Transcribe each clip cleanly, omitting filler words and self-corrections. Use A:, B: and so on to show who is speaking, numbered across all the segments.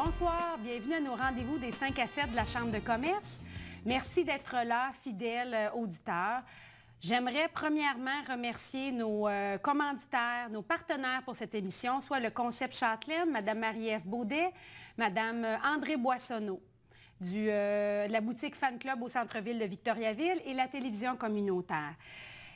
A: Bonsoir, bienvenue à nos rendez-vous des 5 à 7 de la Chambre de commerce. Merci d'être là, fidèles auditeurs. J'aimerais premièrement remercier nos commanditaires, nos partenaires pour cette émission, soit le Concept Châtelaine, Mme Marie-Ève Baudet, Mme André Boissonneau, de la boutique Fan Club au centre-ville de Victoriaville et la télévision communautaire.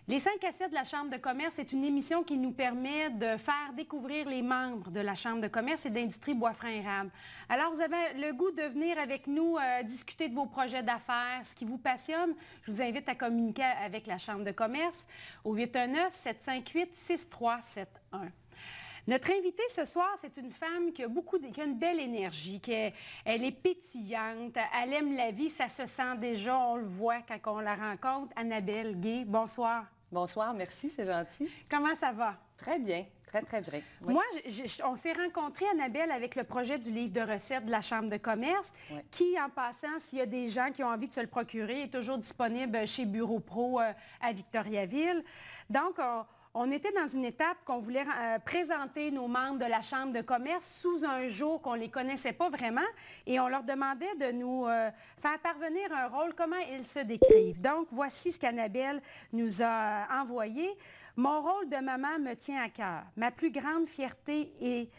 A: Les 5 à 7 de la Chambre de commerce est une émission qui nous permet de faire découvrir les membres de la Chambre de commerce et d'industrie Boisfranc-Érable. Alors, vous avez le goût de venir avec nous discuter de vos projets d'affaires, ce qui vous passionne. Je vous invite à communiquer avec la Chambre de commerce au 819-758-6371. Notre invitée ce soir, c'est une femme qui a une belle énergie, elle est pétillante, elle aime la vie, ça se sent déjà, on le voit quand on la rencontre. Annabelle Gay, bonsoir.
B: Bonsoir, merci, c'est gentil.
A: Comment ça va?
B: Très bien, très bien. Oui.
A: Moi, on s'est rencontrés, Annabelle, avec le projet du livre de recettes de la Chambre de commerce, qui, en passant, s'il y a des gens qui ont envie de se le procurer, est toujours disponible chez Bureau Pro à Victoriaville. Donc, on était dans une étape qu'on voulait présenter nos membres de la Chambre de commerce sous un jour qu'on ne les connaissait pas vraiment et on leur demandait de nous faire parvenir un rôle, comment ils se décrivent. Donc, voici ce qu'Annabelle nous a envoyé. Mon rôle de maman me tient à cœur. Ma plus grande fierté est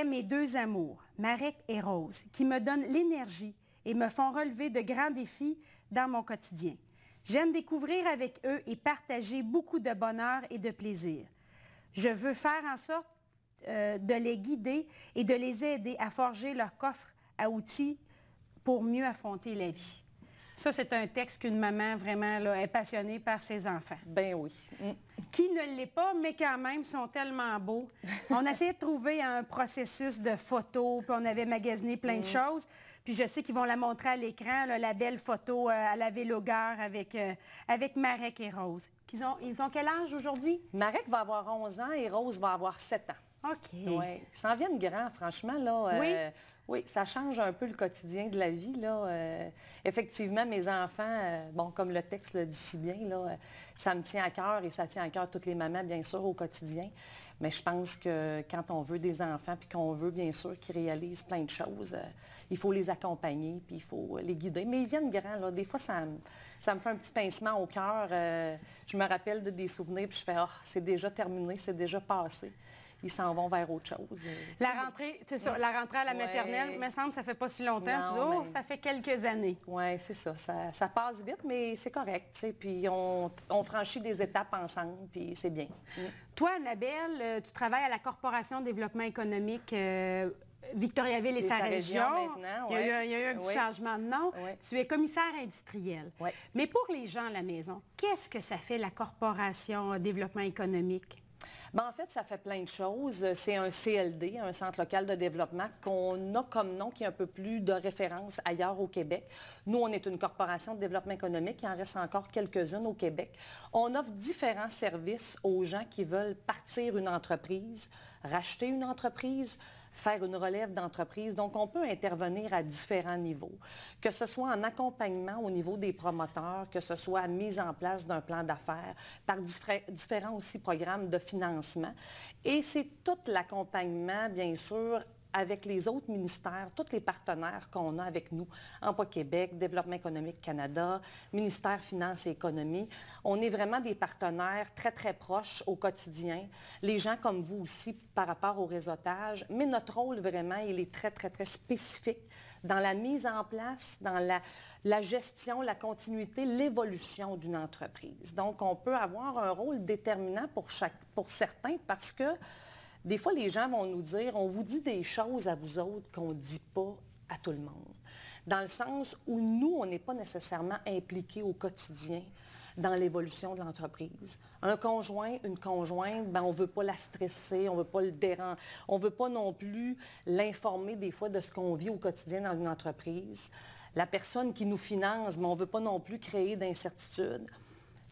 A: mes deux amours, Marek et Rose, qui me donnent l'énergie et me font relever de grands défis dans mon quotidien. J'aime découvrir avec eux et partager beaucoup de bonheur et de plaisir. Je veux faire en sorte de les guider et de les aider à forger leur coffre à outils pour mieux affronter la vie. Ça, c'est un texte qu'une maman vraiment là, est passionnée par ses enfants.
B: Ben oui.
A: Qui ne l'est pas, mais quand même sont tellement beaux. On essayait de trouver un processus de photos, puis on avait magasiné plein de choses. Puis je sais qu'ils vont la montrer à l'écran, la belle photo à la Vélo-Gare avec Marek et Rose. Ils ont quel âge aujourd'hui?
B: Marek va avoir 11 ans et Rose va avoir 7 ans.
A: OK.
B: Ouais. Ils s'en viennent grands, franchement. Là,
A: oui?
B: Oui, ça change un peu le quotidien de la vie. Là. Effectivement, mes enfants, bon, comme le texte le dit si bien, là, ça me tient à cœur et ça tient à cœur toutes les mamans, bien sûr, au quotidien. Mais je pense que quand on veut des enfants puis qu'on veut, bien sûr, qu'ils réalisent plein de choses, il faut les accompagner puis il faut les guider. Mais ils viennent grands, là. Des fois, ça me fait un petit pincement au cœur. Je me rappelle des souvenirs puis je fais « Ah, c'est déjà terminé, c'est déjà passé ». Ils s'en vont vers autre chose.
A: La rentrée, c'est ça, la rentrée à la maternelle, il me semble que ça fait pas si longtemps.
B: Non,
A: ça fait quelques années.
B: Oui, c'est ça. Ça passe vite, mais c'est correct. Tu sais, puis on franchit des étapes ensemble, puis c'est bien.
A: Toi, Annabelle, tu travailles à la Corporation de développement économique Victoriaville et sa région.
B: Maintenant,
A: il y a eu un petit changement de nom. Tu es commissaire industriel. Mais pour les gens à la maison, qu'est-ce que ça fait la Corporation de développement économique?
B: Bien, en fait, ça fait plein de choses. C'est un CLD, un centre local de développement, qu'on a comme nom qui a un peu plus de référence ailleurs au Québec. Nous, on est une corporation de développement économique. Il en reste encore quelques-unes au Québec. On offre différents services aux gens qui veulent partir une entreprise, racheter une entreprise, faire une relève d'entreprise. Donc, on peut intervenir à différents niveaux, que ce soit en accompagnement au niveau des promoteurs, que ce soit à mise en place d'un plan d'affaires, par différents aussi programmes de financement. Et c'est tout l'accompagnement, bien sûr, avec les autres ministères, tous les partenaires qu'on a avec nous, Emploi Québec, Développement économique Canada, Ministère Finances et Économie. On est vraiment des partenaires très, très proches au quotidien. Les gens comme vous aussi par rapport au réseautage. Mais notre rôle vraiment, il est très, très, très spécifique dans la mise en place, dans la gestion, la continuité, l'évolution d'une entreprise. Donc, on peut avoir un rôle déterminant pour certains parce que des fois, les gens vont nous dire, on vous dit des choses à vous autres qu'on ne dit pas à tout le monde. Dans le sens où nous, on n'est pas nécessairement impliqués au quotidien dans l'évolution de l'entreprise. Un conjoint, une conjointe, ben, on ne veut pas la stresser, on ne veut pas le déranger, on ne veut pas non plus l'informer des fois de ce qu'on vit au quotidien dans une entreprise. La personne qui nous finance, ben, on ne veut pas non plus créer d'incertitudes.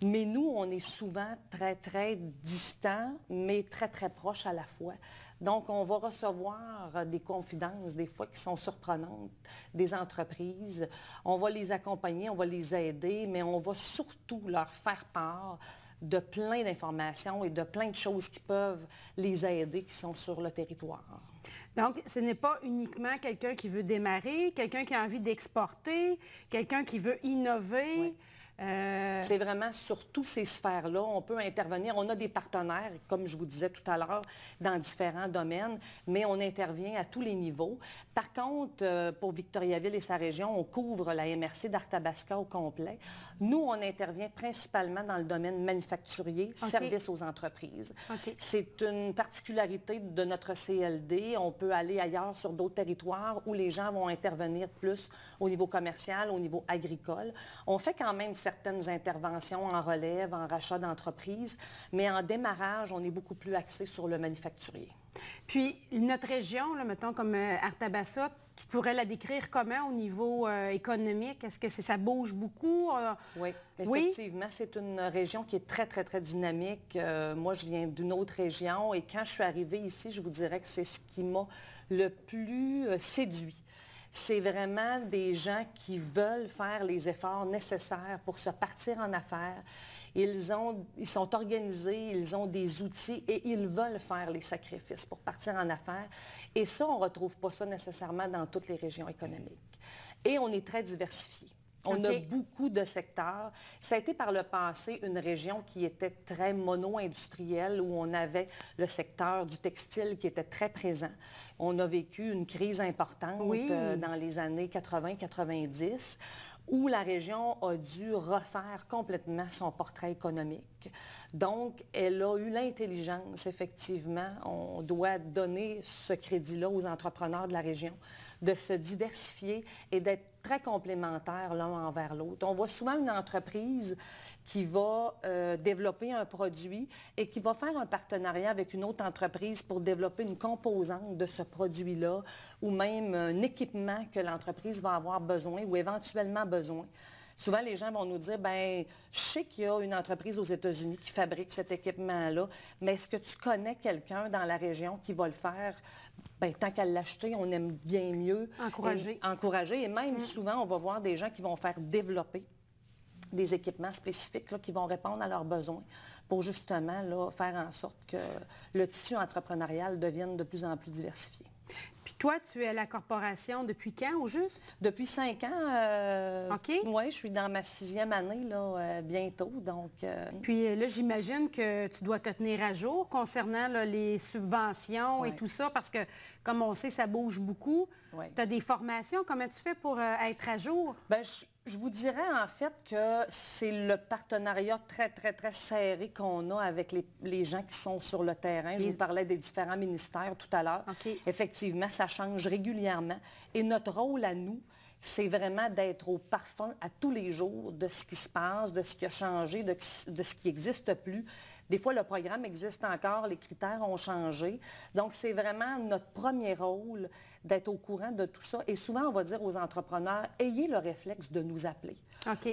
B: Mais nous, on est souvent très, très distants, mais très, très proches à la fois. Donc, on va recevoir des confidences, des fois, qui sont surprenantes, des entreprises. On va les accompagner, on va les aider, mais on va surtout leur faire part de plein d'informations et de plein de choses qui peuvent les aider, qui sont sur le territoire.
A: Donc, ce n'est pas uniquement quelqu'un qui veut démarrer, quelqu'un qui a envie d'exporter, quelqu'un qui veut innover.
B: Oui. C'est vraiment sur toutes ces sphères-là. On peut intervenir. On a des partenaires, comme je vous disais tout à l'heure, dans différents domaines, mais on intervient à tous les niveaux. Par contre, pour Victoriaville et sa région, on couvre la MRC d'Arthabasca au complet. Nous, on intervient principalement dans le domaine manufacturier, services aux entreprises. C'est une particularité de notre CLD. On peut aller ailleurs sur d'autres territoires où les gens vont intervenir plus au niveau commercial, au niveau agricole. On fait quand même certaines interventions en relève, en rachat d'entreprise, mais en démarrage, on est beaucoup plus axé sur le manufacturier.
A: Puis, notre région, là, mettons comme Arthabasca, tu pourrais la décrire comment au niveau économique? Est-ce que ça bouge beaucoup?
B: Oui, effectivement. Oui? C'est une région qui est très, très, très dynamique. Moi, je viens d'une autre région et quand je suis arrivée ici, je vous dirais que c'est ce qui m'a le plus séduit. C'est vraiment des gens qui veulent faire les efforts nécessaires pour se partir en affaires. Ils sont organisés, ils ont des outils et ils veulent faire les sacrifices pour partir en affaires. Et ça, on ne retrouve pas ça nécessairement dans toutes les régions économiques. Et on est très diversifié. On a beaucoup de secteurs. Ça a été par le passé une région qui était très mono-industrielle, où on avait le secteur du textile qui était très présent. On a vécu une crise importante dans les années 80-90, où la région a dû refaire complètement son portrait économique. Donc, elle a eu l'intelligence, effectivement, on doit donner ce crédit-là aux entrepreneurs de la région, de se diversifier et d'être très complémentaires l'un envers l'autre. On voit souvent une entreprise qui va développer un produit et qui va faire un partenariat avec une autre entreprise pour développer une composante de ce produit-là ou même un équipement que l'entreprise va avoir besoin ou éventuellement besoin. Souvent, les gens vont nous dire, bien, je sais qu'il y a une entreprise aux États-Unis qui fabrique cet équipement-là, mais est-ce que tu connais quelqu'un dans la région qui va le faire? Bien, tant qu'à l'acheter, on aime bien mieux encourager. Et même souvent, on va voir des gens qui vont faire développer des équipements spécifiques là, qui vont répondre à leurs besoins pour justement là, faire en sorte que le tissu entrepreneurial devienne de plus en plus diversifié.
A: Puis toi, tu es à la corporation depuis quand, au juste?
B: Depuis 5 ans.
A: OK.
B: Oui, je suis dans ma 6e année, là, bientôt. Donc,
A: Puis là, j'imagine que tu dois te tenir à jour concernant là, les subventions et tout ça, parce que, comme on sait, ça bouge beaucoup. Tu as des formations. Comment tu fais pour être à jour?
B: Bien, je vous dirais en fait que c'est le partenariat très, très, très serré qu'on a avec les gens qui sont sur le terrain. Je vous parlais des différents ministères tout à l'heure. Effectivement, ça change régulièrement. Et notre rôle à nous, c'est vraiment d'être au parfum à tous les jours de ce qui se passe, de ce qui a changé, de ce qui n'existe plus. Des fois, le programme existe encore, les critères ont changé. Donc, c'est vraiment notre premier rôle d'être au courant de tout ça. Et souvent, on va dire aux entrepreneurs, ayez le réflexe de nous appeler.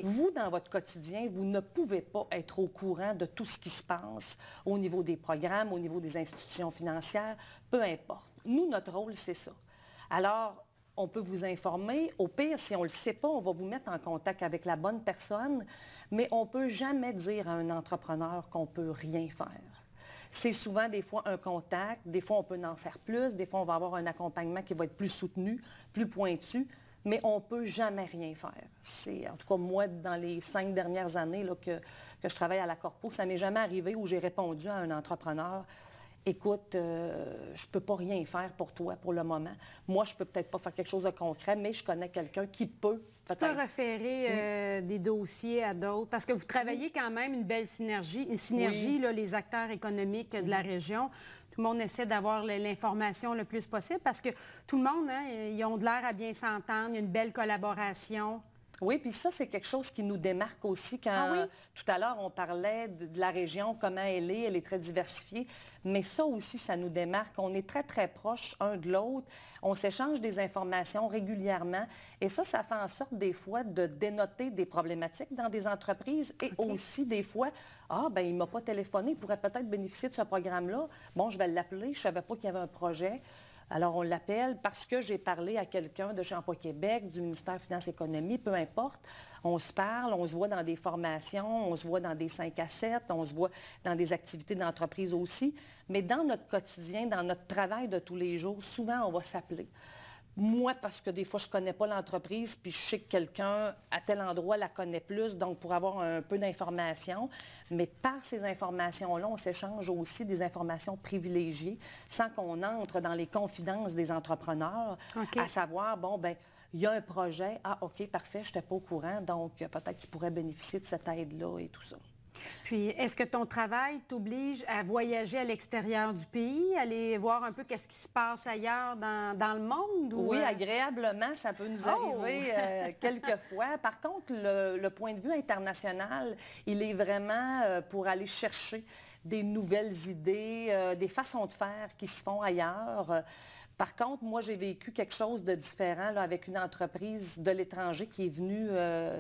B: Vous, dans votre quotidien, vous ne pouvez pas être au courant de tout ce qui se passe au niveau des programmes, au niveau des institutions financières, peu importe. Nous, notre rôle, c'est ça. Alors, on peut vous informer. Au pire, si on ne le sait pas, on va vous mettre en contact avec la bonne personne, mais on ne peut jamais dire à un entrepreneur qu'on ne peut rien faire. C'est souvent des fois un contact, des fois on peut en faire plus, des fois on va avoir un accompagnement qui va être plus soutenu, plus pointu, mais on ne peut jamais rien faire. C'est, en tout cas, moi, dans les 5 dernières années là, que je travaille à la Corpo, ça ne m'est jamais arrivé où j'ai répondu à un entrepreneur: écoute, je ne peux pas rien faire pour toi pour le moment. Moi, je ne peux peut-être pas faire quelque chose de concret, mais je connais quelqu'un qui peut peut-être.
A: Tu peux référer des dossiers à d'autres, parce que vous travaillez quand même une belle synergie, là, les acteurs économiques de la région. Tout le monde essaie d'avoir l'information le plus possible, parce que tout le monde, hein, ils ont de l'air à bien s'entendre, il y a une belle collaboration.
B: Oui, puis ça, c'est quelque chose qui nous démarque aussi. Quand tout à l'heure, on parlait de la région, comment elle est très diversifiée. Mais ça aussi, ça nous démarque. On est très, très proches un de l'autre. On s'échange des informations régulièrement. Et ça fait en sorte des fois de dénoter des problématiques dans des entreprises et aussi des fois, il ne m'a pas téléphoné, il pourrait peut-être bénéficier de ce programme-là. Bon, je vais l'appeler, je ne savais pas qu'il y avait un projet. Alors, on l'appelle parce que j'ai parlé à quelqu'un de chez Emploi Québec, du ministère Finances et Économie, peu importe. On se parle, on se voit dans des formations, on se voit dans des 5 à 7, on se voit dans des activités d'entreprise aussi. Mais dans notre quotidien, dans notre travail de tous les jours, souvent, on va s'appeler. Moi, parce que des fois, je ne connais pas l'entreprise, puis je sais que quelqu'un à tel endroit la connaît plus, donc pour avoir un peu d'informations. Mais par ces informations-là, on s'échange aussi des informations privilégiées sans qu'on entre dans les confidences des entrepreneurs, à savoir, bon, bien, il y a un projet, ah, OK, parfait, je n'étais pas au courant, donc peut-être qu'il pourrait bénéficier de cette aide-là et tout ça.
A: Puis, est-ce que ton travail t'oblige à voyager à l'extérieur du pays, aller voir un peu qu'est-ce qui se passe ailleurs dans le monde? Ou...
B: Oui, agréablement, ça peut nous arriver quelquefois. Par contre, le point de vue international, il est vraiment pour aller chercher des nouvelles idées, des façons de faire qui se font ailleurs. Par contre, moi, j'ai vécu quelque chose de différent là, avec une entreprise de l'étranger qui est venue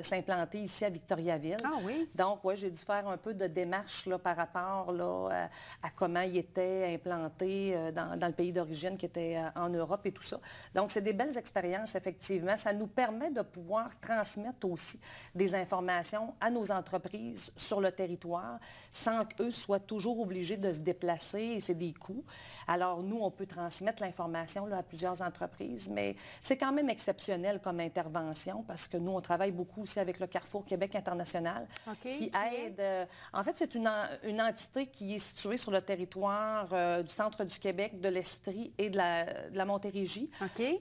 B: s'implanter ici à Victoriaville.
A: Ah oui?
B: Donc, oui, j'ai dû faire un peu de démarche là, par rapport là, à comment il était implanté dans le pays d'origine qui était en Europe et tout ça. Donc, c'est des belles expériences, effectivement. Ça nous permet de pouvoir transmettre aussi des informations à nos entreprises sur le territoire sans qu'eux soient toujours obligés de se déplacer et c'est des coûts. Alors, nous, on peut transmettre l'information là, à plusieurs entreprises, mais c'est quand même exceptionnel comme intervention parce que nous, on travaille beaucoup aussi avec le Carrefour Québec International qui aide. En fait, c'est une entité qui est située sur le territoire du centre du Québec, de l'Estrie et de la Montérégie,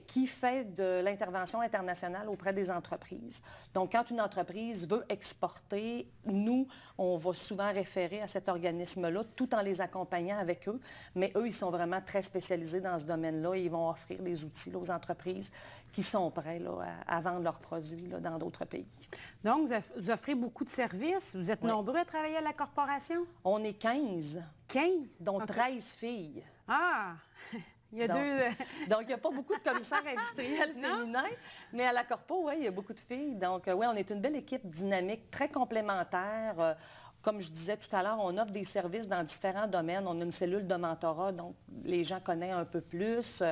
B: qui fait de l'intervention internationale auprès des entreprises. Donc, quand une entreprise veut exporter, nous, on va souvent référer à cet organisme-là tout en les accompagnant avec eux, mais eux, ils sont vraiment très spécialisés dans ce domaine-là. Ils vont offrir des outils là, aux entreprises qui sont prêts là, à vendre leurs produits là, dans d'autres pays.
A: Donc, vous offrez beaucoup de services. Vous êtes nombreux à travailler à la corporation?
B: On est 15.
A: 15?
B: Dont 13 filles.
A: Ah! Il y a
B: donc, il n'y a pas beaucoup de commissaires industriels féminins, mais à la corpo, oui, il y a beaucoup de filles. Donc, oui, on est une belle équipe dynamique, très complémentaire. Comme je disais tout à l'heure, on offre des services dans différents domaines. On a une cellule de mentorat, donc les gens connaissent un peu plus.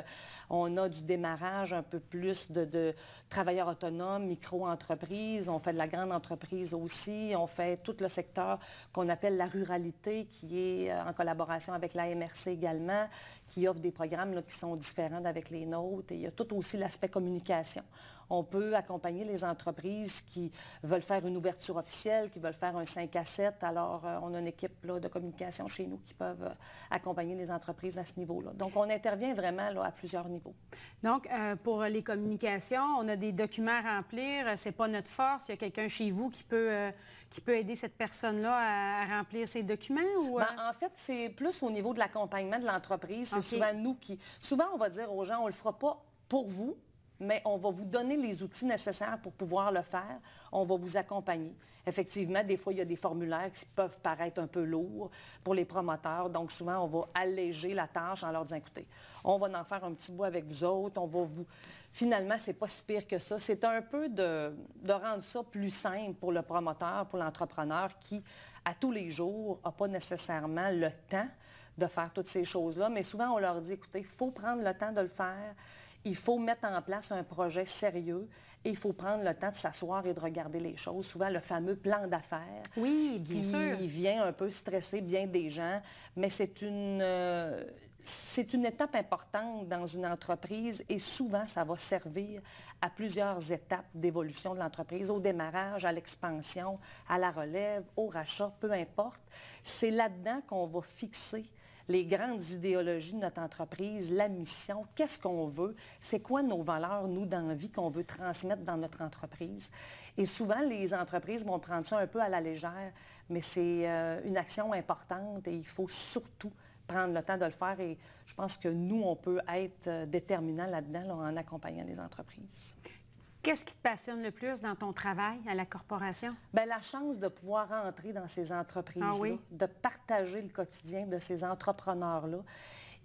B: On a du démarrage un peu plus de travailleurs autonomes, micro-entreprises. On fait de la grande entreprise aussi. On fait tout le secteur qu'on appelle la ruralité, qui est en collaboration avec la MRC également, qui offre des programmes là, qui sont différents d'avec les nôtres. Et il y a tout aussi l'aspect communication. On peut accompagner les entreprises qui veulent faire une ouverture officielle, qui veulent faire un 5 à 7. Alors, on a une équipe là, de communication chez nous qui peuvent accompagner les entreprises à ce niveau-là. Donc, on intervient vraiment là, à plusieurs niveaux.
A: Donc, pour les communications, on a des documents à remplir. Ce n'est pas notre force. Il y a quelqu'un chez vous qui peut aider cette personne-là à remplir ces documents? Ou...
B: Bien, en fait, c'est plus au niveau de l'accompagnement de l'entreprise. C'est souvent nous qui... Souvent, on va dire aux gens, on ne le fera pas pour vous, mais on va vous donner les outils nécessaires pour pouvoir le faire. On va vous accompagner. Effectivement, des fois, il y a des formulaires qui peuvent paraître un peu lourds pour les promoteurs. Donc, souvent, on va alléger la tâche en leur disant, écoutez, on va en faire un petit bout avec vous autres. On va vous... Finalement, c'est pas si pire que ça. C'est un peu de rendre ça plus simple pour le promoteur, pour l'entrepreneur qui, à tous les jours, n'a pas nécessairement le temps de faire toutes ces choses-là. Mais souvent, on leur dit, écoutez, il faut prendre le temps de le faire. Il faut mettre en place un projet sérieux et il faut prendre le temps de s'asseoir et de regarder les choses. Souvent, le fameux plan d'affaires qui vient un peu stresser bien des gens, mais c'est une étape importante dans une entreprise et souvent, ça va servir à plusieurs étapes d'évolution de l'entreprise, au démarrage, à l'expansion, à la relève, au rachat, peu importe. C'est là-dedans qu'on va fixer les grandes idéologies de notre entreprise, la mission, qu'est-ce qu'on veut, c'est quoi nos valeurs, nous, dans la vie qu'on veut transmettre dans notre entreprise. Et souvent, les entreprises vont prendre ça un peu à la légère, mais c'est une action importante et il faut surtout prendre le temps de le faire. Et je pense que nous, on peut être déterminants là-dedans là, en accompagnant les entreprises.
A: Qu'est-ce qui te passionne le plus dans ton travail à la corporation?
B: Bien, la chance de pouvoir entrer dans ces entreprises-là, de partager le quotidien de ces entrepreneurs-là.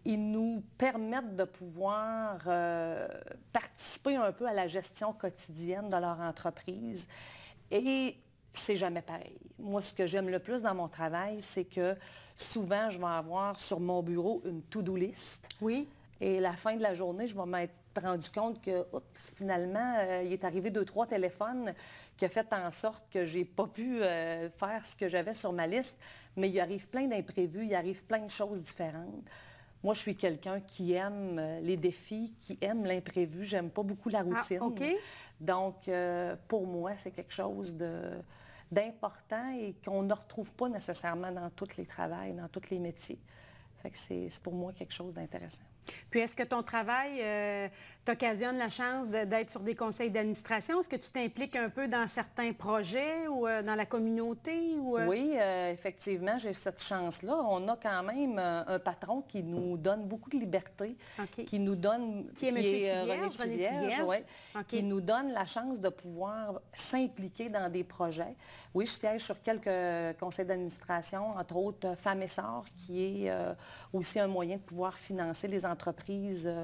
B: Ils nous permettent de pouvoir participer un peu à la gestion quotidienne de leur entreprise. Et c'est jamais pareil. Moi, ce que j'aime le plus dans mon travail, c'est que souvent, je vais avoir sur mon bureau une to-do list.
A: Oui.
B: Et à la fin de la journée, je vais m'être rendu compte que, oups, finalement, il est arrivé 2, 3 téléphones qui ont fait en sorte que je n'ai pas pu faire ce que j'avais sur ma liste. Mais il arrive plein d'imprévus, il arrive plein de choses différentes. Moi, je suis quelqu'un qui aime les défis, qui aime l'imprévu. J'aime pas beaucoup la routine.
A: Ah, OK.
B: Donc, pour moi, c'est quelque chose d'important et qu'on ne retrouve pas nécessairement dans tous les travails, dans tous les métiers. Fait que c'est pour moi quelque chose d'intéressant.
A: Puis est-ce que ton travail t'occasionne la chance d'être sur des conseils d'administration? Est-ce que tu t'impliques un peu dans certains projets ou dans la communauté?
B: Oui, effectivement, j'ai cette chance-là. On a quand même un patron qui nous donne beaucoup de liberté, qui nous donne...
A: Qui est M. Thivierge,
B: ouais, qui nous donne la chance de pouvoir s'impliquer dans des projets. Oui, je siège sur quelques conseils d'administration, entre autres Femmes et Sœurs, qui est aussi un moyen de pouvoir financer les entreprises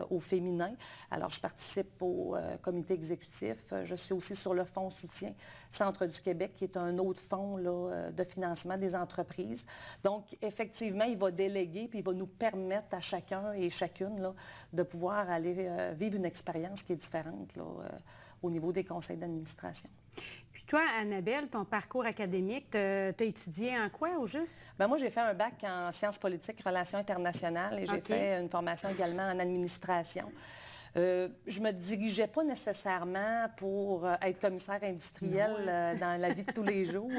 B: au féminin. Alors, je participe au comité exécutif. Je suis aussi sur le fonds soutien Centre du Québec, qui est un autre fonds là, de financement des entreprises. Donc, effectivement, il va déléguer puis il va nous permettre à chacun et chacune là, de pouvoir aller vivre une expérience qui est différente là, au niveau des conseils d'administration.
A: Puis toi, Annabelle, ton parcours académique, tu as étudié en quoi au juste?
B: Bien, moi, j'ai fait un bac en sciences politiques, relations internationales et j'ai fait une formation également en administration. Je ne me dirigeais pas nécessairement pour être commissaire industriel dans la vie de tous les jours.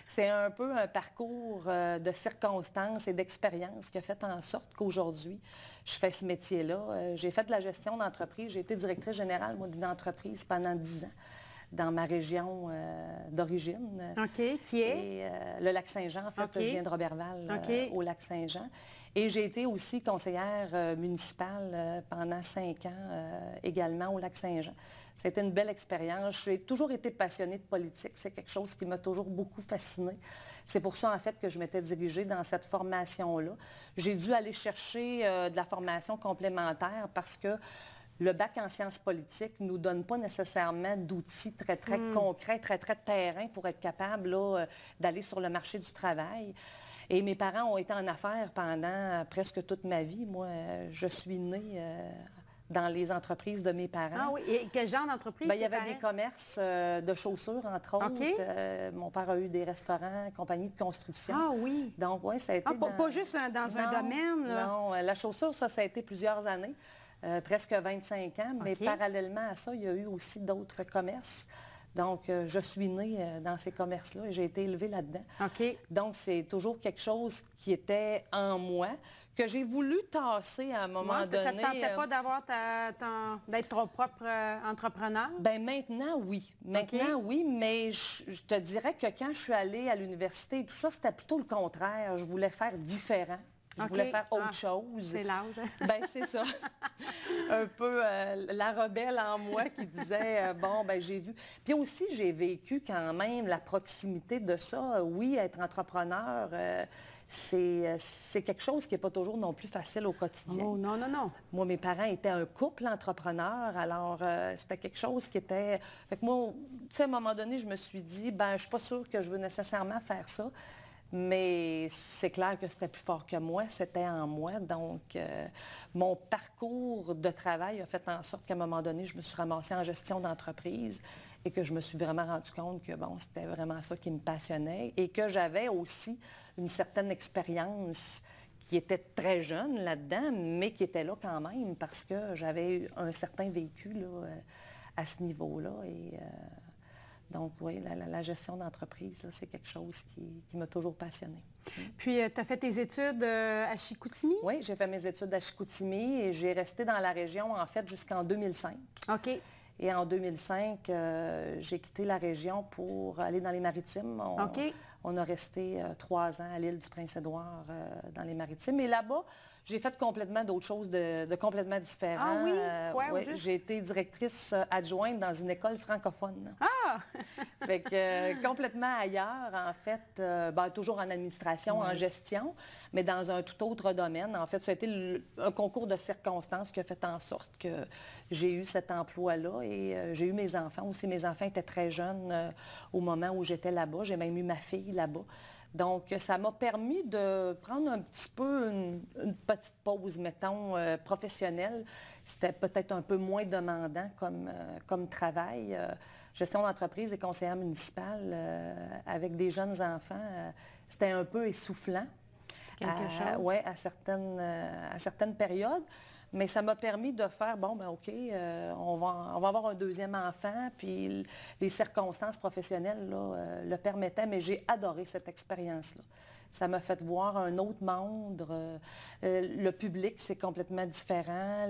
B: C'est un peu un parcours de circonstances et d'expériences qui a fait en sorte qu'aujourd'hui, je fais ce métier-là. J'ai fait de la gestion d'entreprise. J'ai été directrice générale, moi, d'une entreprise pendant 10 ans dans ma région d'origine.
A: OK. Qui est?
B: Et, le Lac-Saint-Jean, en fait. Je viens de Roberval, au Lac-Saint-Jean. Et j'ai été aussi conseillère municipale pendant 5 ans également au Lac-Saint-Jean. C'était une belle expérience. J'ai toujours été passionnée de politique. C'est quelque chose qui m'a toujours beaucoup fascinée. C'est pour ça, en fait, que je m'étais dirigée dans cette formation-là. J'ai dû aller chercher de la formation complémentaire parce que le bac en sciences politiques ne nous donne pas nécessairement d'outils très, très concrets, très, très terrain pour être capable d'aller sur le marché du travail. Et mes parents ont été en affaires pendant presque toute ma vie. Moi, je suis née dans les entreprises de mes parents.
A: Ah oui, et quel genre d'entreprise?
B: Bien, il y avait des commerces de chaussures, entre autres. Mon père a eu des restaurants, compagnies de construction.
A: Ah oui.
B: Donc, oui, ça a été...
A: pas juste dans un domaine, là.
B: Non, la chaussure, ça a été plusieurs années. Presque 25 ans, mais parallèlement à ça, il y a eu aussi d'autres commerces. Donc, je suis née dans ces commerces-là et j'ai été élevée là-dedans. Donc, c'est toujours quelque chose qui était en moi, que j'ai voulu tasser à un moment donné.
A: Ça ne te tentait pas d'être ton propre entrepreneur?
B: Bien, maintenant, oui. Maintenant, oui, mais je te dirais que quand je suis allée à l'université et tout ça, c'était plutôt le contraire. Je voulais faire différent. Je voulais faire autre chose.
A: C'est l'âge.
B: Bien, c'est ça. Un peu la rebelle en moi qui disait, bon, bien, j'ai vu. Puis aussi, j'ai vécu quand même la proximité de ça. Oui, être entrepreneur, c'est quelque chose qui n'est pas toujours non plus facile au quotidien.
A: Oh, non, non, non.
B: Moi, mes parents étaient un couple entrepreneur, alors c'était quelque chose qui était... Fait que moi, tu sais, à un moment donné, je me suis dit, bien, je ne suis pas sûre que je veux nécessairement faire ça. Mais c'est clair que c'était plus fort que moi, c'était en moi. Donc, mon parcours de travail a fait en sorte qu'à un moment donné, je me suis ramassée en gestion d'entreprise et que je me suis vraiment rendu compte que, bon, c'était vraiment ça qui me passionnait et que j'avais aussi une certaine expérience qui était très jeune là-dedans, mais qui était là quand même parce que j'avais eu un certain vécu là, à ce niveau-là. Et, donc, oui, la gestion d'entreprise, c'est quelque chose qui m'a toujours passionnée.
A: Puis, tu as fait tes études à Chicoutimi?
B: Oui, j'ai fait mes études à Chicoutimi et j'ai resté dans la région, en fait, jusqu'en 2005.
A: OK.
B: Et en 2005, j'ai quitté la région pour aller dans les Maritimes. On a resté 3 ans à l'île du Prince-Édouard dans les Maritimes. Et là-bas, j'ai fait complètement d'autres choses de complètement différentes.
A: Ah oui? Quoi, juste?
B: J'ai été directrice adjointe dans une école francophone.
A: Ah!
B: Fait que complètement ailleurs, en fait, toujours en administration, en gestion, mais dans un tout autre domaine. En fait, ça a été un concours de circonstances qui a fait en sorte que j'ai eu cet emploi-là et j'ai eu mes enfants aussi. Mes enfants étaient très jeunes au moment où j'étais là-bas. J'ai même eu ma fille là-bas. Donc, ça m'a permis de prendre un petit peu une petite pause, mettons, professionnelle. C'était peut-être un peu moins demandant comme travail. Gestion d'entreprise et conseillère municipale avec des jeunes enfants, c'était un peu essoufflant.
A: Quelque chose.
B: Oui, à certaines périodes. Mais ça m'a permis de faire, bon, ben OK, on va avoir un deuxième enfant, puis les circonstances professionnelles là, le permettaient, mais j'ai adoré cette expérience-là. Ça m'a fait voir un autre monde. Le public, c'est complètement différent.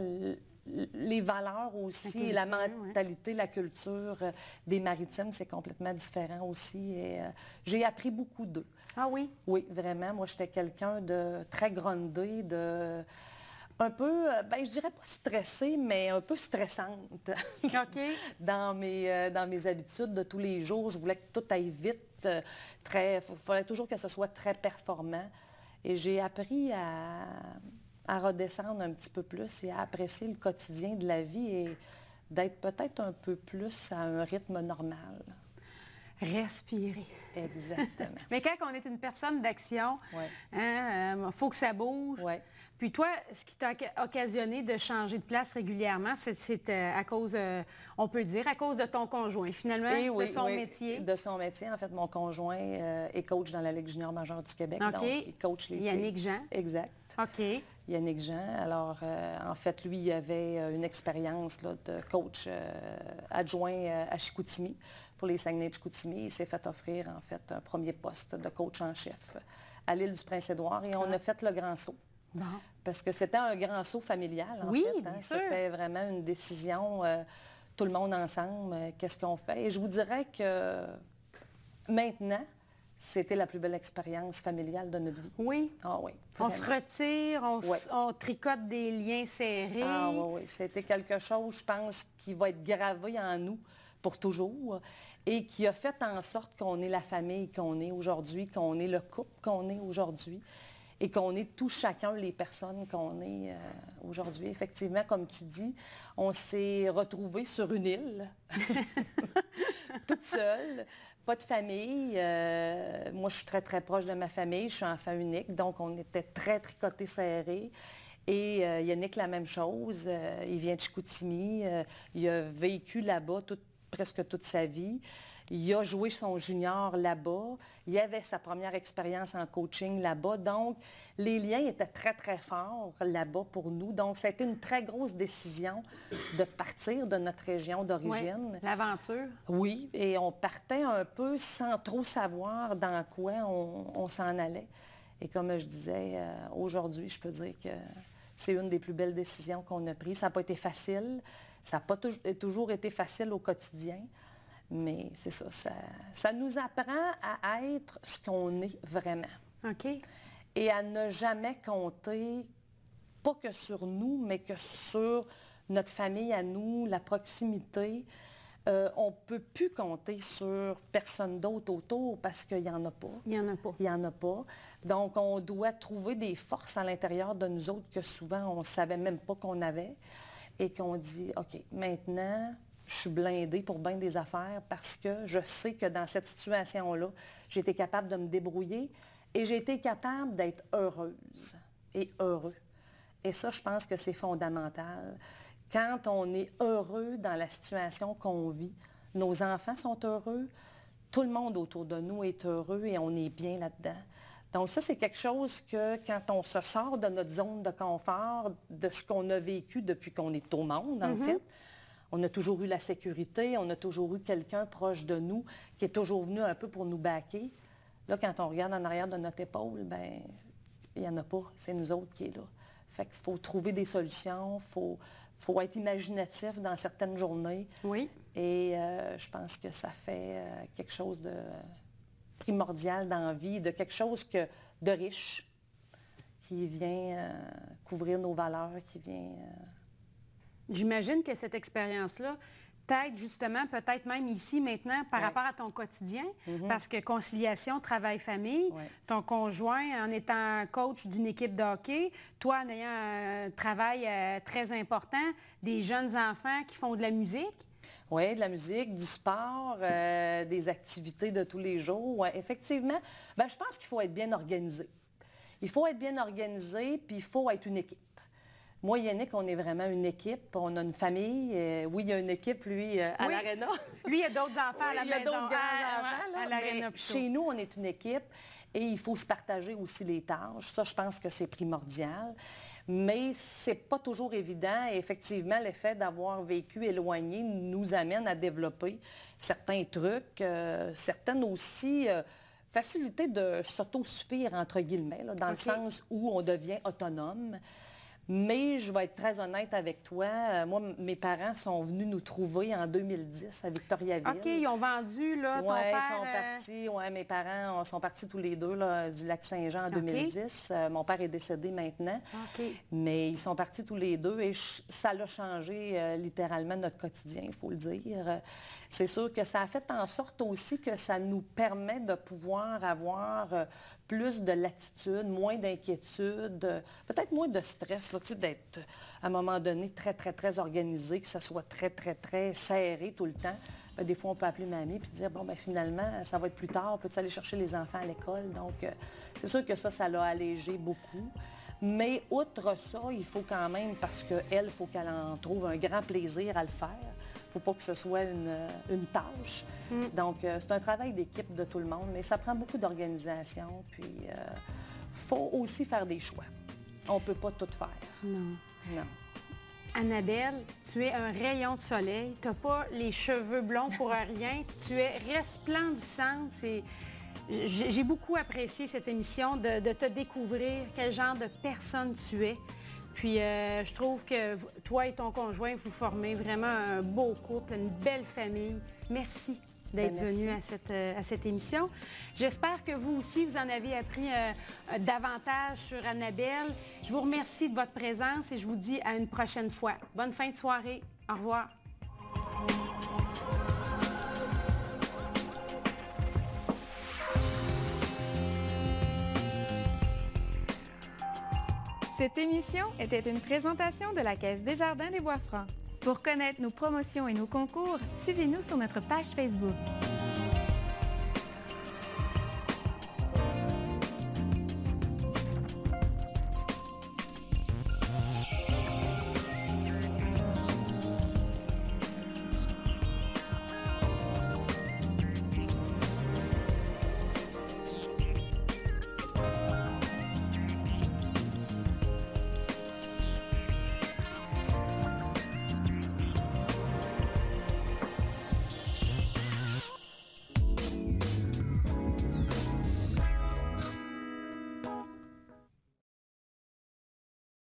B: Les valeurs aussi, la mentalité, la culture des Maritimes, c'est complètement différent aussi. Et j'ai appris beaucoup d'eux.
A: Ah oui?
B: Oui, vraiment. Moi, j'étais quelqu'un de très grondé, un peu, je dirais pas stressée, mais un peu stressante.
A: OK.
B: Dans mes habitudes de tous les jours. Je voulais que tout aille vite. Il fallait toujours que ce soit très performant. Et j'ai appris à redescendre un petit peu plus et à apprécier le quotidien de la vie et d'être peut-être un peu plus à un rythme normal.
A: Respirer.
B: Exactement.
A: Mais quand on est une personne d'action, il faut que ça bouge.
B: Ouais.
A: Puis toi, ce qui t'a occasionné de changer de place régulièrement, c'est à cause, on peut dire, à cause de ton conjoint, finalement, de son métier.
B: De son métier. En fait, mon conjoint est coach dans la Ligue junior majeure du Québec.
A: OK.
B: Donc, il coach les
A: Yannick Jean.
B: Exact.
A: OK.
B: Yannick Jean. Alors, en fait, lui, il avait une expérience là, de coach adjoint à Chicoutimi pour les Saguenay de Chicoutimi. Il s'est fait offrir, en fait, un premier poste de coach en chef à l'île du Prince-Édouard et on a fait le grand saut.
A: Bon.
B: Parce que c'était un grand saut familial, en fait.
A: Oui, bien sûr.
B: C'était vraiment une décision, tout le monde ensemble, qu'est-ce qu'on fait. Et je vous dirais que maintenant, c'était la plus belle expérience familiale de notre vie.
A: Oui.
B: Ah oui.
A: On se retire, on tricote des liens serrés.
B: Ah oui, oui. C'était quelque chose, je pense, qui va être gravé en nous pour toujours et qui a fait en sorte qu'on est la famille qu'on est aujourd'hui, qu'on est le couple qu'on est aujourd'hui. Et qu'on est tous chacun les personnes qu'on est aujourd'hui. Effectivement, comme tu dis, on s'est retrouvés sur une île, toute seule, pas de famille. Moi, je suis très, très proche de ma famille. Je suis enfant unique, donc on était très tricotés serrés. Et Yannick, la même chose. Il vient de Chicoutimi. Il a vécu là-bas presque toute sa vie. Il a joué son junior là-bas. Il avait sa première expérience en coaching là-bas. Donc, les liens étaient très, très forts là-bas pour nous. Donc, ça a été une très grosse décision de partir de notre région d'origine.
A: Oui, l'aventure.
B: Oui, et on partait un peu sans trop savoir dans quoi on s'en allait. Et comme je disais, aujourd'hui, je peux dire que c'est une des plus belles décisions qu'on a prises. Ça n'a pas été facile. Ça n'a pas toujours été facile au quotidien. Mais c'est ça nous apprend à être ce qu'on est vraiment.
A: OK.
B: Et à ne jamais compter, pas que sur nous, mais que sur notre famille à nous, la proximité. On ne peut plus compter sur personne d'autre autour parce qu'il n'y en a pas.
A: Il n'y en a pas.
B: Il n'y en a pas. Donc, on doit trouver des forces à l'intérieur de nous autres que souvent, on ne savait même pas qu'on avait. Et qu'on dit, OK, maintenant, je suis blindée pour bien des affaires parce que je sais que dans cette situation-là, j'ai été capable de me débrouiller et j'ai été capable d'être heureuse et heureux. Et ça, je pense que c'est fondamental. Quand on est heureux dans la situation qu'on vit, nos enfants sont heureux, tout le monde autour de nous est heureux et on est bien là-dedans. Donc ça, c'est quelque chose que quand on se sort de notre zone de confort, de ce qu'on a vécu depuis qu'on est au monde, en fait, on a toujours eu la sécurité, on a toujours eu quelqu'un proche de nous qui est toujours venu un peu pour nous baquer. Là, quand on regarde en arrière de notre épaule, bien, il n'y en a pas. C'est nous autres qui est là. Fait qu'il faut trouver des solutions, faut être imaginatif dans certaines journées.
A: Oui.
B: Et je pense que ça fait quelque chose de primordial dans la vie, de quelque chose de riche qui vient couvrir nos valeurs, qui vient...
A: J'imagine que cette expérience-là t'aide justement, peut-être même ici maintenant, par rapport à ton quotidien, parce que conciliation, travail-famille, ton conjoint en étant coach d'une équipe de hockey, toi en ayant un travail très important, des jeunes enfants qui font de la musique.
B: Oui, de la musique, du sport, des activités de tous les jours. Ouais, effectivement, bien, je pense qu'il faut être bien organisé. Il faut être bien organisé, puis il faut être une équipe. Moi, Yannick, on est vraiment une équipe. On a une famille. Oui, il y a une équipe, lui, à l'Arena.
A: Lui, il y a d'autres enfants à la maison.
B: Il y a d'autres grands-enfants.
A: À l'Arena,
B: chez nous, on est une équipe et il faut se partager aussi les tâches. Ça, je pense que c'est primordial. Mais c'est pas toujours évident. Et effectivement, l'effet d'avoir vécu éloigné nous amène à développer certains trucs, certaines aussi... facilité de s'autosuffire, entre guillemets, là, dans le sens où on devient autonome. Mais je vais être très honnête avec toi. Moi, mes parents sont venus nous trouver en 2010 à Victoriaville.
A: OK, ils ont vendu, là, ton
B: père...
A: ils
B: sont partis. Oui, mes parents sont partis tous les deux là, du Lac-Saint-Jean en 2010. Mon père est décédé maintenant. Mais ils sont partis tous les deux et ça a changé littéralement notre quotidien, il faut le dire. C'est sûr que ça a fait en sorte aussi que ça nous permet de pouvoir avoir plus de latitude, moins d'inquiétude, peut-être moins de stress, là, d'être à un moment donné très, très, très organisé, que ça soit très, très, très serré tout le temps. Des fois, on peut appeler mamie et dire, bon, bien finalement, ça va être plus tard, peux-tu aller chercher les enfants à l'école? Donc, c'est sûr que ça l'a allégé beaucoup. Mais outre ça, il faut quand même, parce qu'elle, il faut qu'elle en trouve un grand plaisir à le faire. Il ne faut pas que ce soit une tâche. Donc, c'est un travail d'équipe de tout le monde, mais ça prend beaucoup d'organisation. Puis, il faut aussi faire des choix. On ne peut pas tout faire.
A: Non.
B: Non.
A: Annabelle, tu es un rayon de soleil. Tu n'as pas les cheveux blonds pour rien. Tu es resplendissante. J'ai beaucoup apprécié cette émission, de te découvrir quel genre de personne tu es. Puis je trouve que toi et ton conjoint, vous formez vraiment un beau couple, une belle famille. Merci d'être venu à cette émission. J'espère que vous aussi, vous en avez appris davantage sur Annabelle. Je vous remercie de votre présence et je vous dis à une prochaine fois. Bonne fin de soirée. Au revoir.
C: Cette émission était une présentation de la Caisse Desjardins des Bois-Francs. Pour connaître nos promotions et nos concours, suivez-nous sur notre page Facebook.